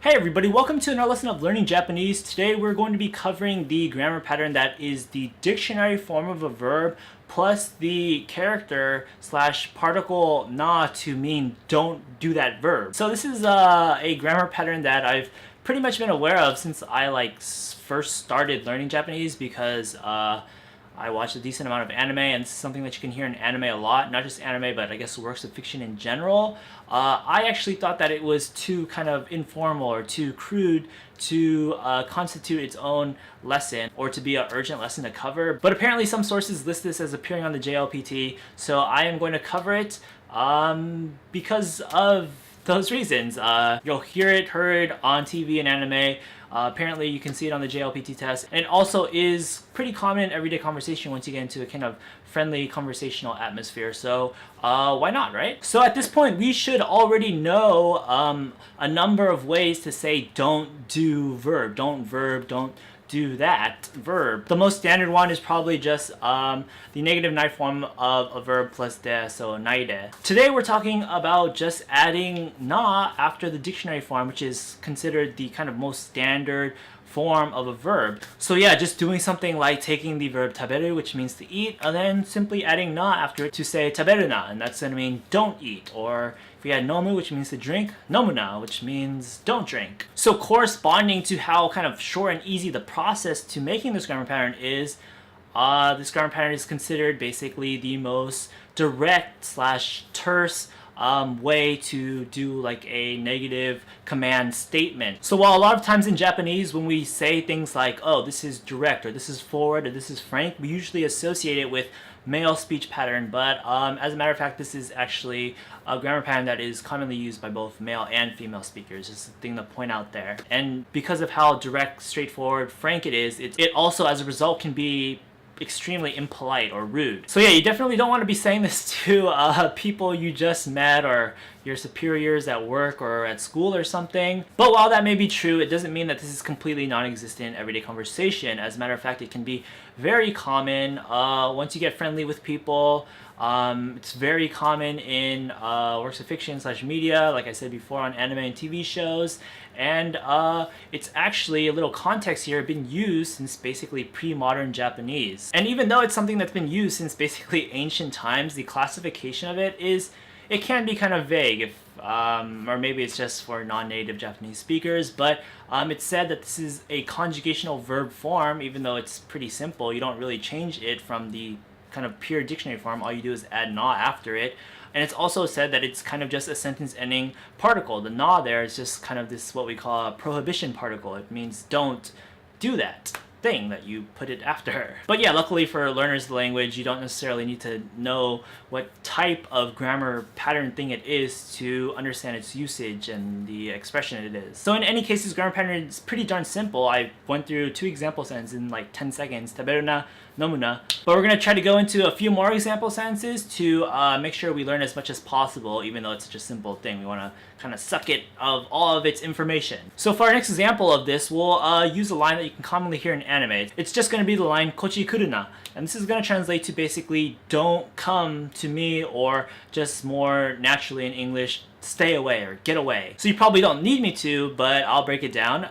Hey everybody, welcome to another lesson of learning Japanese. Today we're going to be covering the grammar pattern that is the dictionary form of a verb plus the character slash particle na to mean don't do that verb. So this is a grammar pattern that I've pretty much been aware of since I first started learning Japanese because I watched a decent amount of anime, and this is something that you can hear in anime a lot, not just anime, but I guess works of fiction in general. I actually thought that it was too kind of informal or too crude to constitute its own lesson or to be an urgent lesson to cover. But apparently some sources list this as appearing on the JLPT, so I am going to cover it because of those reasons. You'll hear it heard on TV and anime. Apparently you can see it on the JLPT test, and it also is pretty common in everyday conversation once you get into a kind of friendly conversational atmosphere, so why not, right? So at this point we should already know a number of ways to say don't do verb, don't do that verb. The most standard one is probably just the negative knife form of a verb plus de, so naide. Today we're talking about just adding na after the dictionary form, which is considered the kind of most standard form of a verb. So yeah, just doing something like taking the verb taberu, which means to eat, and then simply adding na after it to say taberu na, and that's gonna mean don't eat. Or if we add nomu, which means to drink, nomu na, which means don't drink. So corresponding to how kind of short and easy the process to making this grammar pattern is, this grammar pattern is considered basically the most direct slash terse way to do like a negative command statement. So while a lot of times in Japanese when we say things like, oh, this is direct, or this is forward, or this is frank, we usually associate it with male speech pattern, but as a matter of fact, this is actually a grammar pattern that is commonly used by both male and female speakers. Just a thing to point out there. And because of how direct, straightforward, frank it is, it also as a result can be extremely impolite or rude. So yeah, you definitely don't want to be saying this to people you just met or your superiors at work or at school or something. But while that may be true, it doesn't mean that this is completely non-existent in everyday conversation. As a matter of fact, it can be very common once you get friendly with people. It's very common in works of fiction slash media, like I said before, on anime and TV shows, and it's actually, a little context here, been used since basically pre-modern Japanese. And even though it's something that's been used since basically ancient times, the classification of it can be kind of vague, if or maybe it's just for non-native Japanese speakers, but it's said that this is a conjugational verb form. Even though it's pretty simple, you don't really change it from the kind of pure dictionary form. All you do is add na after it. And it's also said that it's kind of just a sentence ending particle. The na there is just kind of this, what we call a prohibition particle. It means don't do that thing that you put it after. But yeah, luckily for learners of the language, you don't necessarily need to know what type of grammar pattern thing it is to understand its usage and the expression it is. So in any case, this grammar pattern is pretty darn simple. I went through 2 example sentences in like 10 seconds, taberu na, nomu na. But we're going to try to go into a few more example sentences to make sure we learn as much as possible, even though it's such a simple thing. We want to kind of suck it of all of its information. So for our next example of this, we'll use a line that you can commonly hear in anime. It's just going to be the line kochi kuru na, and this is going to translate to basically don't come to me, or just more naturally in English, stay away or get away. So you probably don't need me to, but I'll break it down.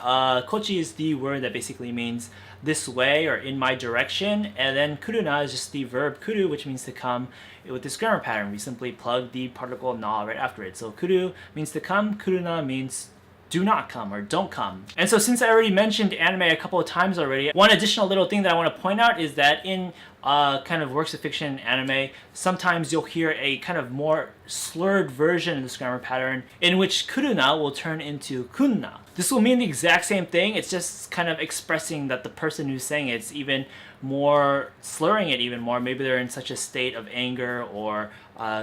Kochi is the word that basically means this way or in my direction, and then kuruna is just the verb kuru, which means to come. With this grammar pattern, we simply plug the particle na right after it. So kuru means to come, kuruna means do not come or don't come. And so since I already mentioned anime a couple of times already, one additional little thing that I want to point out is that in kind of works of fiction and anime, sometimes you'll hear a kind of more slurred version of this grammar pattern in which kuruna will turn into kunna. This will mean the exact same thing, it's just kind of expressing that the person who's saying it's even more, slurring it even more. Maybe they're in such a state of anger or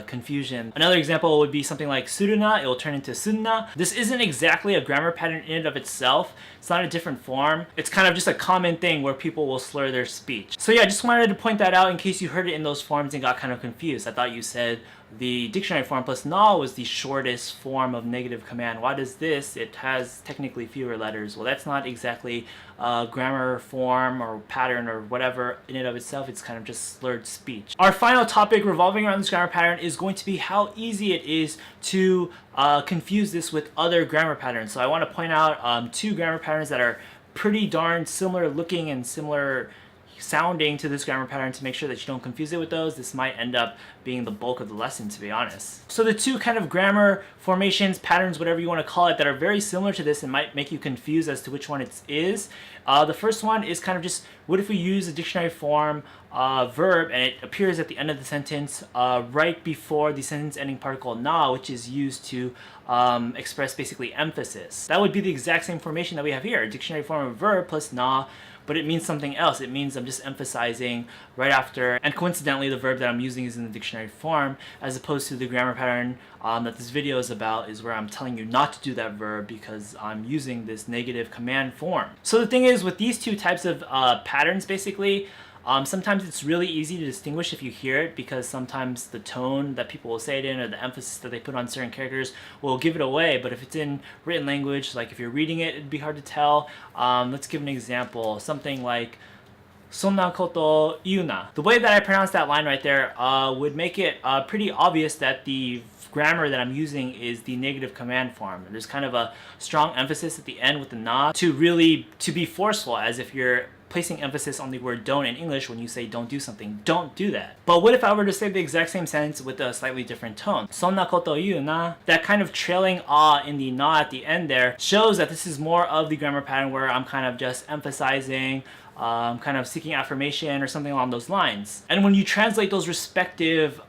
confusion. Another example would be something like suruna, it will turn into sunna. This isn't exactly a grammar pattern in and of itself. It's not a different form. It's kind of just a common thing where people will slur their speech. So yeah, I just wanted to point point that out in case you heard it in those forms and got kind of confused. I thought you said the dictionary form plus na was the shortest form of negative command. Why does this? It has technically fewer letters. Well, that's not exactly a grammar form or pattern or whatever in and of itself. It's kind of just slurred speech. Our final topic revolving around this grammar pattern is going to be how easy it is to confuse this with other grammar patterns. So I want to point out two grammar patterns that are pretty darn similar looking and similar sounding to this grammar pattern to make sure that you don't confuse it with those. This might end up being the bulk of the lesson, to be honest. So the two kind of grammar formations, patterns, whatever you want to call it, that are very similar to this and might make you confused as to which one it is. The first one is kind of just, what if we use a dictionary form verb and it appears at the end of the sentence right before the sentence ending particle na, which is used to express basically emphasis. That would be the exact same formation that we have here, a dictionary form of verb plus na, but it means something else. It means I'm just emphasizing right after, and coincidentally the verb that I'm using is in the dictionary form, as opposed to the grammar pattern that this video is about, is where I'm telling you not to do that verb because I'm using this negative command form. So the thing is, with these two types of patterns basically, sometimes it's really easy to distinguish if you hear it, because sometimes the tone that people will say it in or the emphasis that they put on certain characters will give it away. But if it's in written language, like if you're reading it, it'd be hard to tell. Let's give an example. Something like "sonna koto yuna." The way that I pronounce that line right there would make it pretty obvious that the grammar that I'm using is the negative command form. There's kind of a strong emphasis at the end with the na to be forceful, as if you're placing emphasis on the word don't in English when you say don't do something. Don't do that. But what if I were to say the exact same sentence with a slightly different tone? "Sonna koto iu na." That kind of trailing ah in the na at the end there shows that this is more of the grammar pattern where I'm kind of just emphasizing, kind of seeking affirmation or something along those lines. And when you translate those respective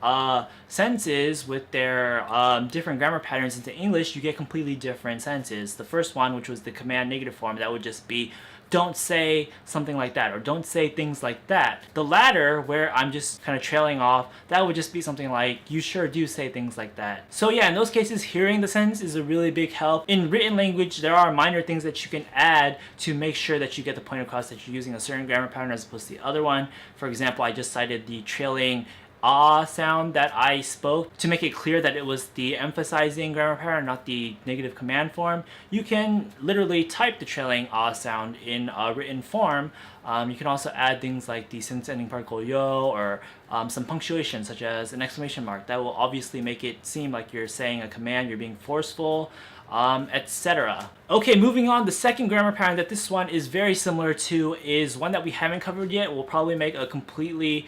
sentences with their different grammar patterns into English, you get completely different sentences. The first one, which was the command negative form, that would just be "don't say something like that," or "don't say things like that." The latter, where I'm just kind of trailing off, that would just be something like "you sure do say things like that." So yeah, in those cases, hearing the sentence is a really big help. In written language, there are minor things that you can add to make sure that you get the point across that you're using a certain grammar pattern as opposed to the other one. For example, I just cited the trailing ah sound that I spoke to make it clear that it was the emphasizing grammar pattern, not the negative command form. You can literally type the trailing ah sound in a written form. You can also add things like the sentence ending particle yo, or some punctuation such as an exclamation mark. That will obviously make it seem like you're saying a command, you're being forceful, etc. Okay, moving on, the second grammar pattern that this one is very similar to is one that we haven't covered yet. We'll probably make a completely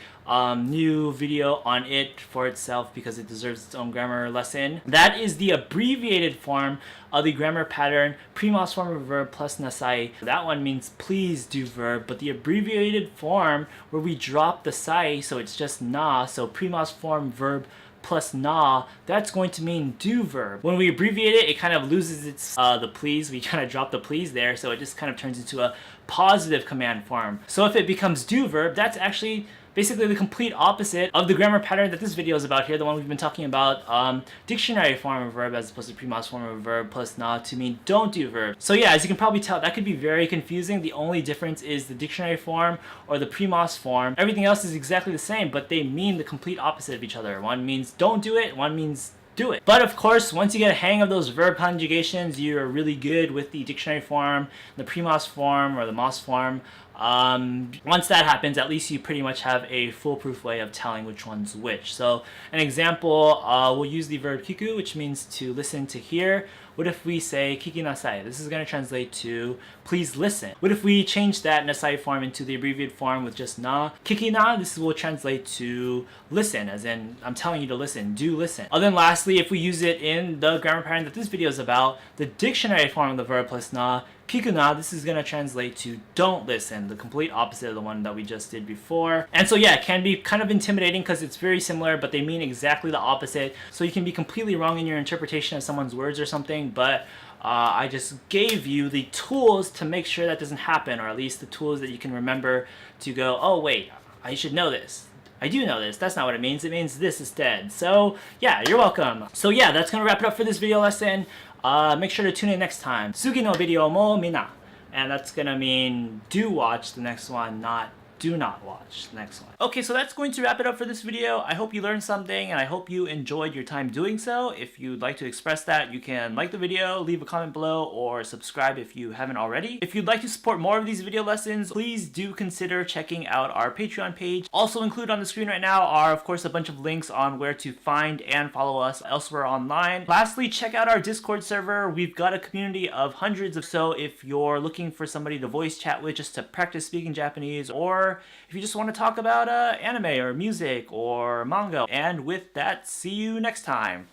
new video on it for itself because it deserves its own grammar lesson. That is the abbreviated form of the grammar pattern PreMas Form of verb plus nasai. That one means please do verb, but the abbreviated form where we drop the sai, so it's just na, so PreMas Form verb plus na, that's going to mean do verb. When we abbreviate it, it kind of loses its the please. We kind of drop the please there, so it just kind of turns into a positive command form. So if it becomes do verb, that's actually basically the complete opposite of the grammar pattern that this video is about here, the one we've been talking about, dictionary form of verb as opposed to PreMas Form of verb plus na to mean don't do verb. So yeah, as you can probably tell, that could be very confusing. The only difference is the dictionary form or the PreMas form. Everything else is exactly the same, but they mean the complete opposite of each other. One means don't do it, one means do it. But of course, once you get a hang of those verb conjugations, you're really good with the dictionary form, the PreMas form, or the mas form. Once that happens, at least you pretty much have a foolproof way of telling which one's which. So an example, we'll use the verb kiku, which means to listen, to hear. What if we say kiki nasai? This is going to translate to please listen. What if we change that nasai form into the abbreviated form with just na? Kiki na, this will translate to listen, as in I'm telling you to listen, do listen. And then lastly, if we use it in the grammar pattern that this video is about, the dictionary form of the verb plus na, kikuna, this is going to translate to don't listen, the complete opposite of the one that we just did before. And so yeah, it can be kind of intimidating because it's very similar, but they mean exactly the opposite. So you can be completely wrong in your interpretation of someone's words or something, but I just gave you the tools to make sure that doesn't happen, or at least the tools that you can remember to go, oh wait, I should know this. I do know this. That's not what it means. It means this instead. So yeah, you're welcome. So yeah, that's going to wrap it up for this video lesson. Make sure to tune in next time. Sugi no video mo mina. And that's going to mean do watch the next one, not Do not watch. Next one. Okay, so that's going to wrap it up for this video. I hope you learned something and I hope you enjoyed your time doing so. If you'd like to express that, you can like the video, leave a comment below, or subscribe if you haven't already. If you'd like to support more of these video lessons, please do consider checking out our Patreon page. Also included on the screen right now are, of course, a bunch of links on where to find and follow us elsewhere online. Lastly, check out our Discord server. We've got a community of hundreds of so if you're looking for somebody to voice chat with just to practice speaking Japanese, or if you just want to talk about anime or music or manga. And with that, see you next time.